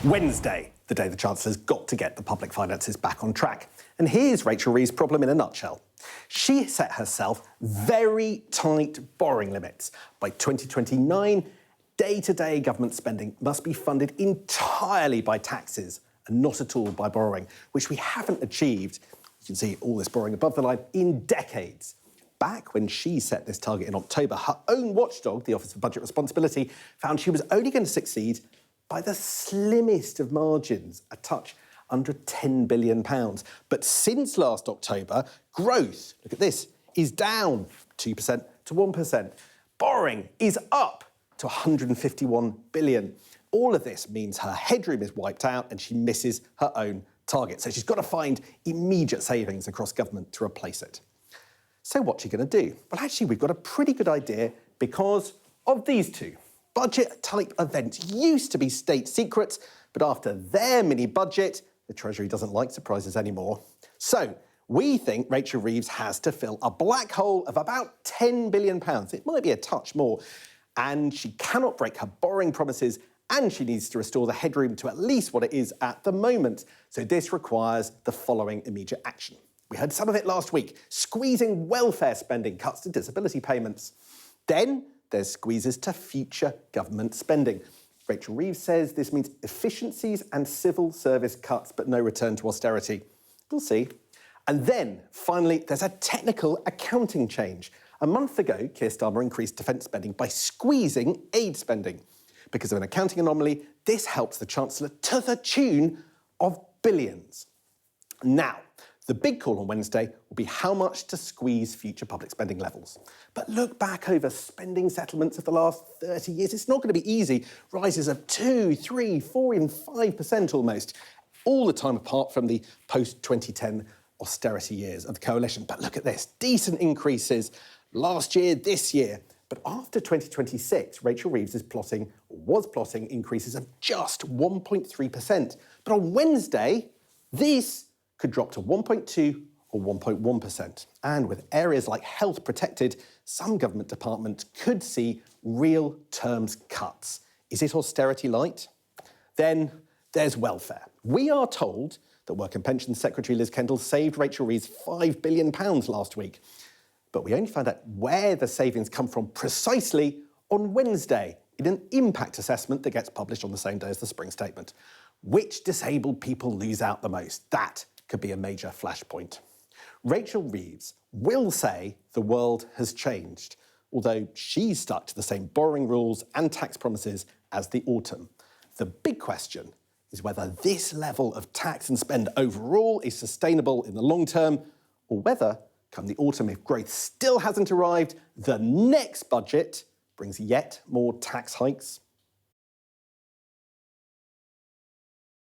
Wednesday, the day the Chancellor's got to get the public finances back on track. And here's Rachel Reeves' problem in a nutshell. She set herself very tight borrowing limits. By 2029, day-to-day government spending must be funded entirely by taxes and not at all by borrowing, which we haven't achieved, you can see all this borrowing above the line, in decades. Back when she set this target in October, her own watchdog, the Office for Budget Responsibility, found she was only going to succeed by the slimmest of margins, a touch under £10 billion. But since last October, growth, look at this, is down 2% to 1%. Borrowing is up to £151 billion. All of this means her headroom is wiped out and she misses her own target. So she's got to find immediate savings across government to replace it. So what's she going to do? Well, actually, we've got a pretty good idea because of these two. Budget-type events used to be state secrets, but after their mini-budget, the Treasury doesn't like surprises anymore. So we think Rachel Reeves has to fill a black hole of about £10 billion. It might be a touch more. And she cannot break her borrowing promises, and she needs to restore the headroom to at least what it is at the moment. So this requires the following immediate action. We heard some of it last week, squeezing welfare spending, cuts to disability payments. Then there's squeezes to future government spending. Rachel Reeves says this means efficiencies and civil service cuts, but no return to austerity. We'll see. And then, finally, there's a technical accounting change. A month ago, Keir Starmer increased defence spending by squeezing aid spending. Because of an accounting anomaly, this helps the Chancellor to the tune of billions. Now, the big call on Wednesday will be how much to squeeze future public spending levels. But look back over spending settlements of the last 30 years. It's not going to be easy. Rises of 2, 3, 4, and 5% almost, all the time apart from the post-2010 austerity years of the coalition. But look at this, decent increases last year, this year. But after 2026, Rachel Reeves was plotting increases of just 1.3%. But on Wednesday, this could drop to 1.2 or 1.1%. And with areas like health protected, some government departments could see real terms cuts. Is it austerity light? Then there's welfare. We are told that Work and Pensions Secretary Liz Kendall saved Rachel Reeves £5 billion last week. But we only found out where the savings come from precisely on Wednesday in an impact assessment that gets published on the same day as the spring statement. Which disabled people lose out the most? That could be a major flashpoint. Rachel Reeves will say the world has changed, although she's stuck to the same borrowing rules and tax promises as the autumn. The big question is whether this level of tax and spend overall is sustainable in the long term, or whether, come the autumn, if growth still hasn't arrived, the next budget brings yet more tax hikes.